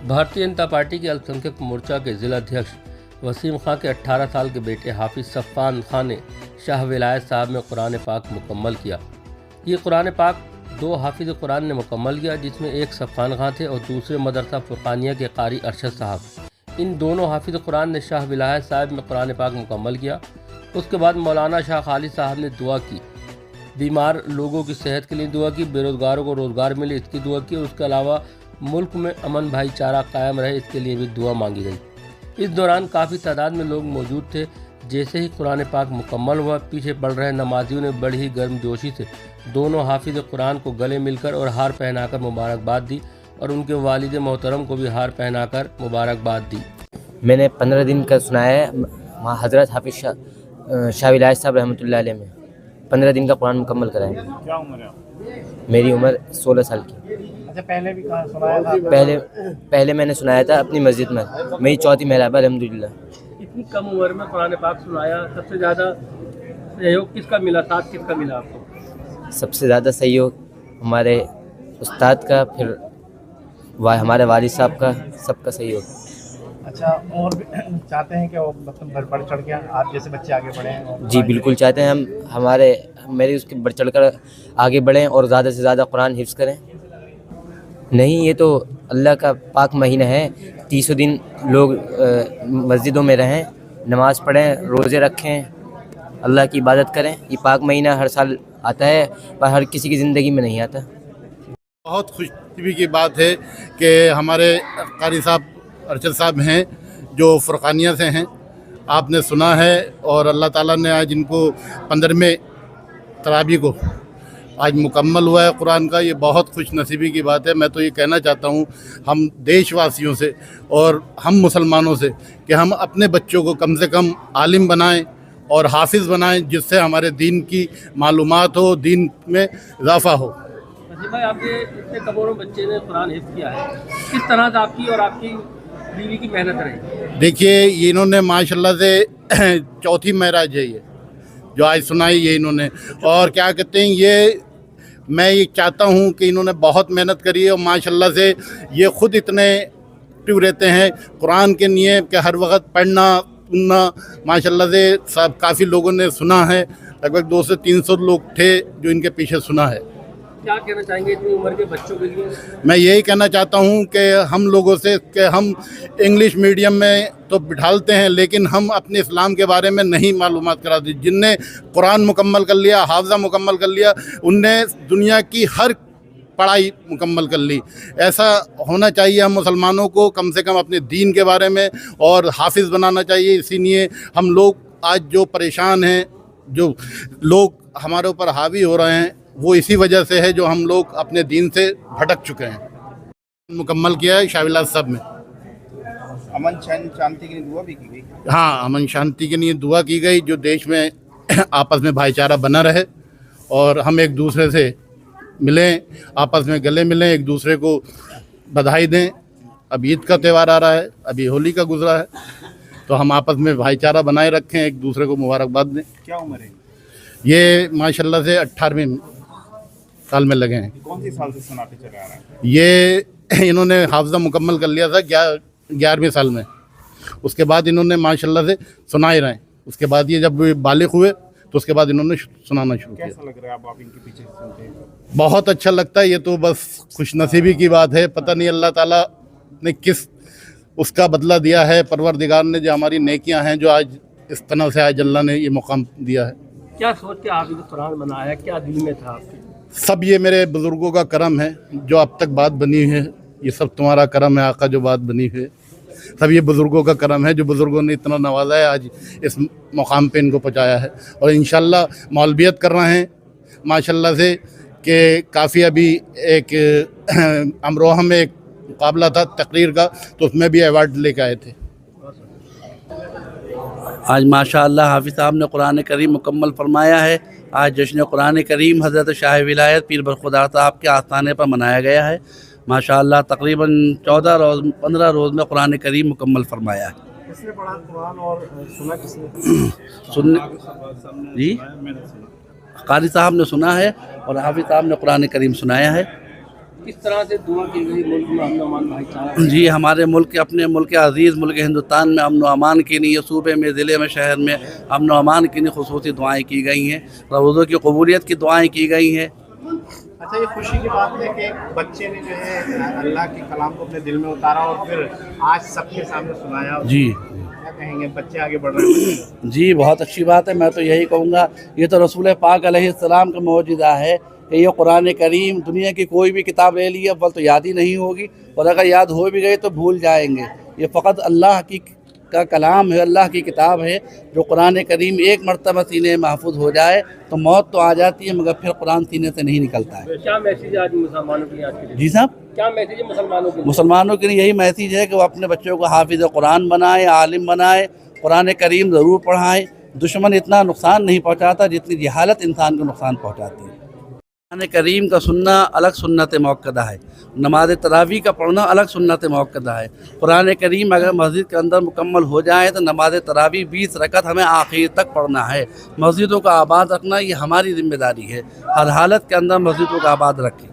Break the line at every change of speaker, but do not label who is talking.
Bharatiya Janata party के अल्पसंख्यक मोर्चा के जिला अध्यक्ष वसीम खां के 18 साल के बेटे हाफिज सफ़ान खां ने शाह विलायत साहब में कुरान पाक मुकम्मल किया। ये कुरान पाक 2 हाफिज कुरान ने मुकम्मल किया, जिसमें एक सफ़ान खां थे और दूसरे मदरसा फुरकानिया के कारी अरशद साहब। इन दोनों हाफिज कुरान ने शाह विलायत साहब में कुरान पाक मुकम्मल किया। उसके बाद मौलाना शाह खालिद साहब ने दुआ की, बीमार लोगों की सेहत के लिए दुआ की, बेरोज़गारों को रोज़गार मिले इसकी दुआ की, और उसके अलावा मुल्क में अमन भाईचारा कायम रहे इसके लिए भी दुआ मांगी गई। इस दौरान काफ़ी तादाद में लोग मौजूद थे। जैसे ही कुरान पाक मुकम्मल हुआ, पीछे पड़ रहे नमाजियों ने बड़ी ही गर्मजोशी से दोनों हाफिज कुरान को गले मिलकर और हार पहनाकर मुबारकबाद दी, और उनके वालिद मोहतरम को भी हार पहनाकर मुबारकबाद दी।
मैंने 15 दिन का सुनाया है हज़रत हाफिज शाह विलायत साहब रहमतुल्लाह अलैह में 15 दिन का कुरान मुकम्मल कराया।
क्या उम्र है?
मेरी उम्र 16 साल की।
अच्छा, पहले भी कहाँ सुनाया था?
पहले मैंने सुनाया था अपनी मस्जिद में, मेरी चौथी महराब अल्हम्दुलिल्लाह।
इतनी कम उम्र में कुरान पाक सुनाया, सबसे ज़्यादा सहयोग किसका मिला, साथ किसका मिला आपको?
सबसे ज़्यादा सहयोग हमारे उस्ताद का, फिर हमारे वालिद साहब का, सबका सहयोग।
अच्छा, और भी चाहते हैं कि वो मतलब बढ़ चढ़ के आप जैसे बच्चे आगे बढ़ें?
जी बिल्कुल चाहते हैं हम, मेरी उसके बढ़ चढ़ कर आगे बढ़ें और ज़्यादा से ज़्यादा कुरान हिफ्ज़ करें। नहीं, ये तो अल्लाह का पाक महीना है, 30 दिन लोग मस्जिदों में रहें, नमाज़ पढ़ें, रोज़े रखें, अल्लाह की इबादत करें। ये पाक महीना हर साल आता है पर हर किसी की ज़िंदगी में नहीं आता।
बहुत खुशी की बात है कि हमारे कारी साहब अरशद साहब हैं जो फुरकानिया से हैं, आपने सुना है, और अल्लाह ताला ने आज इनको 15वें तरावी को आज मुकम्मल हुआ है कुरान का। ये बहुत खुश नसीबी की बात है। मैं तो ये कहना चाहता हूँ हम देशवासियों से और हम मुसलमानों से कि हम अपने बच्चों को कम से कम आलिम बनाएं और हाफिज़ बनाएं, जिससे हमारे दीन की मालूमात हो, दीन में इजाफ़ा हो।
भाई, आपके इतने करोड़ों बच्चे ने कुरान हिफ्ज़ किया है, किस तरह से आपकी और आपकी बीवी की मेहनत रही?
देखिए, ये इन्होंने माशाल्लाह से चौथी महराज है ये जो आज सुनाई है इन्होंने, और क्या कहते हैं, ये मैं ये चाहता हूँ कि इन्होंने बहुत मेहनत करी है, और माशाल्लाह से ये ख़ुद इतने एक्टिव रहते हैं कुरान के लिए कि हर वक्त पढ़ना सुनना। माशाल्लाह से सब काफ़ी लोगों ने सुना है, लगभग 200 से 300 लोग थे जो इनके पीछे सुना है।
क्या कहना चाहेंगे इतनी उम्र के बच्चों के लिए?
मैं यही कहना चाहता हूँ कि हम लोगों से कि हम इंग्लिश मीडियम में तो बिठालते हैं, लेकिन हम अपने इस्लाम के बारे में नहीं मालूमात कराते। जिनने कुरान मुकम्मल कर लिया, हाफ़ज़ा मुकम्मल कर लिया, उनने दुनिया की हर पढ़ाई मुकम्मल कर ली। ऐसा होना चाहिए। हम मुसलमानों को कम से कम अपने दीन के बारे में और हाफिज़ बनाना चाहिए। इसीलिए हम लोग आज जो परेशान हैं, जो लोग हमारे ऊपर हावी हो रहे हैं, वो इसी वजह से है जो हम लोग अपने दीन से भटक चुके हैं। मुकम्मल किया है शाह विलायत साहब में।
अमन शांति के लिए दुआ भी की गई?
हाँ, अमन शांति के लिए दुआ की गई, जो देश में आपस में भाईचारा बना रहे और हम एक दूसरे से मिलें, आपस में गले मिलें, एक दूसरे को बधाई दें। अब ईद का त्यौहार आ रहा है, अभी होली का गुजरा है, तो हम आपस में भाईचारा बनाए रखें, एक दूसरे को मुबारकबाद दें।
क्या उम्र है?
ये माशाल्लाह से 18वें साल में लगे हैं।
कौन सी साल से सुनाते चले आ रहे हैं?
ये इन्होंने हाफ़ज़ा मुकम्मल कर लिया था 11वें साल में। उसके बाद इन्होंने माशाल्लाह से सुना ही रहे। उसके बाद ये जब बालिग हुए तो उसके बाद इन्होंने सुनाना शुरू किया।
कैसा लग रहा है आप इनके पीछे सुनते हैं?
बहुत अच्छा लगता है। ये तो बस खुशनसीबी की बात है। पता नहीं अल्लाह ताला ने किस उसका बदला दिया है, परवरदिगार ने, जो हमारी नेकियां हैं, जो आज इस तरह से आज अल्लाह ने ये मुकाम दिया है।
क्या सोच के आप ये कुरान बनाया, क्या दिल में था आपके?
सब ये मेरे बुज़ुर्गों का करम है जो अब तक बात बनी है। ये सब तुम्हारा करम है आका, जो बात बनी है। सब ये बुज़ुर्गों का करम है, जो बुज़ुर्गों ने इतना नवाजा है, आज इस मुकाम पे इनको पहुँचाया है। और इंशाल्लाह मौलवियत कर रहे हैं माशाल्लाह से, कि काफ़ी अभी एक अमरोहा में एक मुकाबला था तकरीर का, तो उसमें भी अवार्ड लेकर आए थे।
आज माशाअल्लाह हाफिज़ साहब ने कुरान करीम मुकम्मल फरमाया है। आज जश्न कुरान करीम हज़रत शाह विलायत पीर बरखुदा साहब के आस्थाने पर मनाया गया है। माशाअल्लाह तकरीबन 14 रोज़ 15 रोज़ में कुरान करीम मुकम्मल फरमाया है।
किसने पढ़ा कुरान और सुना किसने?
सुनने जी कारी साहब ने सुना है और हाफिज़ साहब ने कुरान करीम सुनाया है।
کس طرح سے دعا کی گئی ملک میں امن و امان بھائی چارہ؟
جی ہمارے ملک اپنے ملک عزیز ملک ہندوستان میں امن و امان کے لیے صوبے میں ضلع میں شہر میں امن و امان کے لیے خصوصی دعائیں کی گئی ہیں، روزوں کی قبولیت کی دعائیں کی گئی ہیں۔
اچھا، یہ خوشی کی بات ہے کہ بچے نے جو ہے اللہ کے کلام کو اپنے دل میں اتارا اور پھر آج سب کے سامنے سنایا۔
جی
کیا کہیں گے، بچے آگے بڑھ رہے ہیں؟
جی بہت اچھی بات ہے، میں تو یہی کہوں گا یہ تو رسول پاک علیہ السلام کا معجزہ ہے کہ یہ قرآن کریم دنیا کی کوئی بھی کتاب لے لی اول تو یاد ہی نہیں ہوگی، اور اگر یاد ہو بھی گئی تو بھول جائیں گے۔ یہ فقط اللہ کا کلام ہے، اللہ کی کتاب ہے، جو قرآن کریم ایک مرتبہ سینے محفوظ ہو جائے تو موت تو آ جاتی ہے مگر پھر قرآن سینے سے نہیں نکلتا ہے۔
کیا میسیج ہے آج مسلمانوں کے لیے آج کے دن؟
جی صاحب،
کیا میسیج ہے مسلمانوں کے لیے؟
مسلمانوں کے لیے یہی میسیج ہے کہ وہ اپنے بچوں کو حافظ قرآن بنائیں، عالم بنائیں، قرآن کریم ضرور پڑھائیں۔ دشمن اتنا نقصان نہیں پہنچاتا جتنی جہالت انسان کو نقصان پہنچاتی ہے۔ قرآن کریم کا سننا الگ سنت موقدہ ہے، نماز تراویح کا پڑھنا الگ سنت موقدہ ہے۔ قرآن کریم اگر مسجد کے اندر مکمل ہو جائے تو نماز تراویح 20 رکعت ہمیں آخر تک پڑھنا ہے۔ مسجدوں کو آباد رکھنا یہ ہماری ذمہ داری ہے، ہر حالت کے اندر مسجدوں کو آباد رکھیں۔